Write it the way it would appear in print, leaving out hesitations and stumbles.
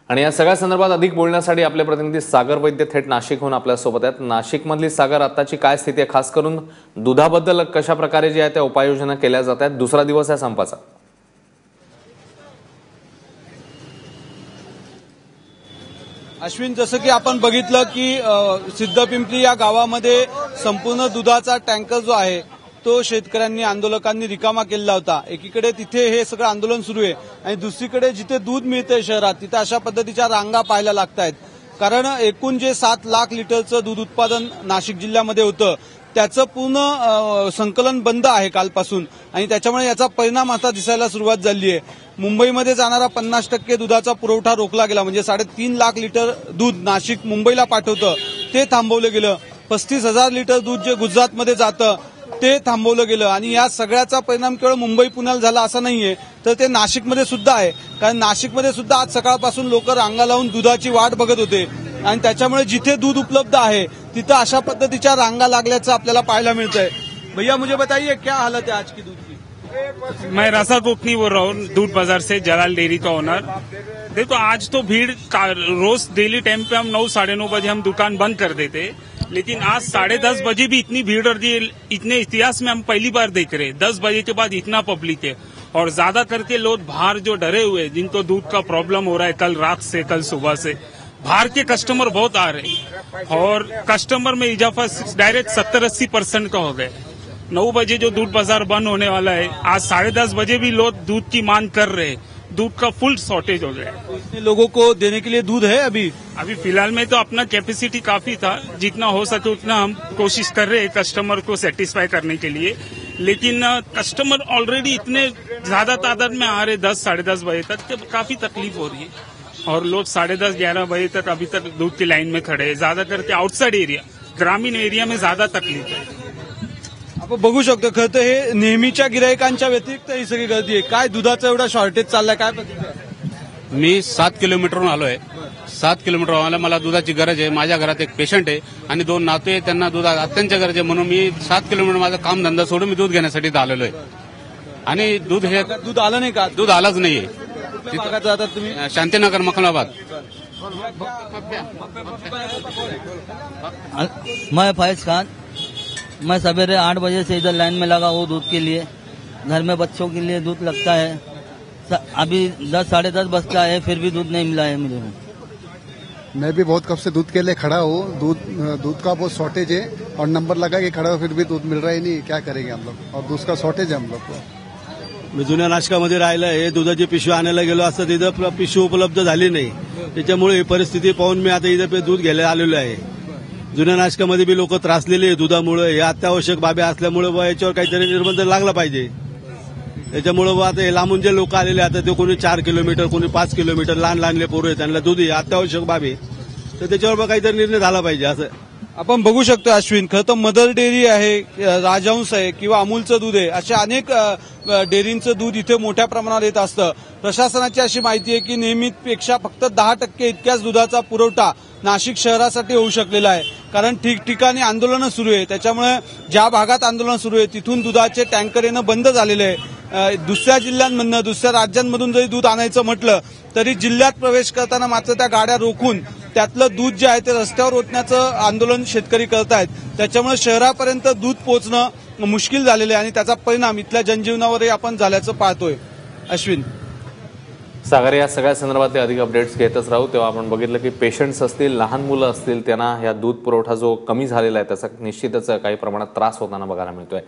आणि या सगळ्या संदर्भात अधिक बोलण्यासाठी आपले प्रतिनिधी सागर वैद्य थेट नाशिकहून आपल्या सोबत आहेत। नाशिकमधली सागर, आताची काय स्थिती आहे, खास करून दुधाबद्दल कशा प्रकारे जे आहे त्या उपाययोजना केल्या जात आहेत? दुसरा दिवस आहे संपाचा। अश्विन, जसं की आपण बघितलं की सिद्धपिंपरी या गावामध्ये संपूर्ण दुधाचा टँकर जो आहे तो शेतकऱ्यांनी, आंदोलकांनी रिकामा केलेला होता। एकीकडे तिथे हे सगळं आंदोलन सुरू आहे आणि दुसरीकडे जिथे दूध मिळतंय शहरात तिथे अशा पद्धतीच्या रांगा पाहायला लागतायत। कारण एकूण जे 7 लाख लिटरचं दूध उत्पादन नाशिक जिल्ह्यामध्ये होतं त्याचं पूर्ण संकलन बंद आहे कालपासून आणि त्याच्यामुळे याचा परिणाम आता दिसायला सुरुवात झाली आहे। मुंबईमध्ये जाणारा 50% दुधाचा पुरवठा रोखला गेला, म्हणजे 3.5 लाख लिटर दूध नाशिक मुंबईला पाठवतं ते थांबवलं गेलं। 35,000 लिटर दूध जे गुजरातमध्ये जातं ते थांबवलं गेलं आणि या सगळ्याचा परिणाम केवळ मुंबई पुण्याला झाला असं नाहीये, तर ते नाशिकमध्ये सुद्धा आहे। कारण नाशिकमध्ये सुद्धा आज सकाळपासून लोक रांगा लावून दुधाची वाट बघत होते आणि त्याच्यामुळे जिथे दूध उपलब्ध आहे तिथं अशा पद्धतीच्या रांगा लागल्याचं आपल्याला पाहायला मिळतंय। भैया, मुझे बताइए क्या हालत है आज की दूध की? मैं रसा कोकनी बोल रहा हूँ, दूध बाजार से, जलाल डेयरी का ओनर। देखो, आज तो भीड़ रोज डेली टाइम पे हम 9 साढ़े 9 बजे हम दुकान बंद कर देते, लेकिन आज 10:30 बजे भी इतनी भीड़ और इतने इतिहास में हम पहली बार देख रहे हैं। 10 बजे के बाद इतना पब्लिक है और ज्यादा करके लोग बाहर जो डरे हुए, जिनको दूध का प्रॉब्लम हो रहा है कल रात से, कल सुबह से, बाहर के कस्टमर बहुत आ रहे हैं और कस्टमर में इजाफा डायरेक्ट 70-80% का हो गया। 9 बजे जो दूध बाजार बंद होने वाला है, आज 10:30 बजे भी लोग दूध की मांग कर रहे हैं। दूध का फुल शॉर्टेज हो गया है। इतने लोगों को देने के लिए दूध है अभी फिलहाल में तो अपना कैपेसिटी काफी था, जितना हो सके उतना हम कोशिश कर रहे हैं कस्टमर को सेटिस्फाई करने के लिए, लेकिन कस्टमर ऑलरेडी इतने ज्यादा तादाद में आ रहे 10 साढ़े 10 बजे तक कि काफी तकलीफ हो रही है और लोग 10:30-11 बजे तक अभी तक दूध की लाइन में खड़े हैं। ज्यादा करके आउटसाइड एरिया, ग्रामीण एरिया में ज्यादा तकलीफ है। आपण बघू शकतो, खरं तर हे नेहमीच्या गिरायकांच्या व्यतिरिक्त ही सगळी गर्दी आहे। काय दुधाचं एवढा शॉर्टेज चाललाय, काय प्रतिक्रिया? मी 7 किलोमीटरहून आलोय। 7 किलोमीटर आम्हाला मला दुधाची गरज आहे। माझ्या घरात एक पेशंट आहे आणि 2 नातू आहे, त्यांना दूध अत्यंत गरज आहे, म्हणून मी 7 किलोमीटर माझा काम धंदा सोडून मी दूध घेण्यासाठी आलेलो आहे। आणि दूध आलं नाही का? दूध आलंच नाहीये। भागात जातात तुम्ही? शांतीनगर, मखमलाबाद। मैं फैज खान, मैं सवेरे 8 बजे से इधर लाइन में लगा हूँ दूध के लिए। घर में बच्चों के लिए दूध लगता है। अभी 10 साढ़े 10 बजता है, फिर भी दूध नहीं मिला है मुझे। मैं भी बहुत कब से दूध के लिए खड़ा हूँ। दूध का बहुत शॉर्टेज है और नंबर लगा के खड़ा हो, फिर भी दूध मिल रहा ही नहीं। क्या करेंगे हम लोग, और दूध का शॉर्टेज है हम लोग को। मी जुन्या नाशकामध्ये राहिलं आहे, दुधाची पिशवी आणायला गेलो असता तिथं पिशवी उपलब्ध झाली नाही, त्याच्यामुळे ही परिस्थिती पाहून मी आता इथं दूध घ्यायला आलेलो आहे। जुन्या नाशकामध्ये बी लोक त्रासलेले आहे दुधामुळे। हे अत्यावश्यक बाबी असल्यामुळे याच्यावर काहीतरी निर्बंध लागला पाहिजे। त्याच्यामुळे आता हे लांबून जे लोक आलेले आता ते कोणी 4 किलोमीटर, कोणी 5 किलोमीटर, लहान लहानले पोरं आहेत, त्यांना दूध अत्यावश्यक बाबी, तर त्याच्यावर काहीतरी निर्णय झाला पाहिजे असं आपण बघू शकतो। अश्विन, खरं तर मदर डेअरी आहे, राजहंस आहे किंवा अमूलचं दूध आहे, अशा अनेक डेअरींचं दूध इथे मोठ्या प्रमाणात येत असतं। प्रशासनाची अशी माहिती आहे की नेहमीपेक्षा फक्त 10% इतक्याच दुधाचा पुरवठा नाशिक शहरासाठी होऊ शकलेला आहे। कारण ठिकठिकाणी आंदोलनं सुरू आहे, त्याच्यामुळे ज्या भागात आंदोलन सुरू आहे तिथून दुधाचे टँकर येणं बंद झालेले आहे। दुसऱ्या जिल्ह्यांमधून, दुसऱ्या राज्यांमधून जरी दूध आणायचं म्हटलं तरी जिल्ह्यात प्रवेश करताना मात्र त्या गाड्या रोखून त्यातलं दूध जे आहे ते रस्त्यावर ओतण्याचं आंदोलन शेतकरी करतायत। त्याच्यामुळे शहरापर्यंत दूध पोहोचणं मुश्किल झालेलं आहे आणि त्याचा परिणाम इथल्या जनजीवनावरही आपण झाल्याचं पाहतोय। अश्विन, सागर, या सगळ्या संदर्भातले अधिक अपडेट्स घेतच राहू। तेव्हा आपण बघितलं की पेशंट्स असतील, लहान मुलं असतील, त्यांना ह्या दूध पुरवठा जो कमी झालेला आहे त्याचा निश्चितच काही प्रमाणात त्रास होताना बघायला मिळतोय।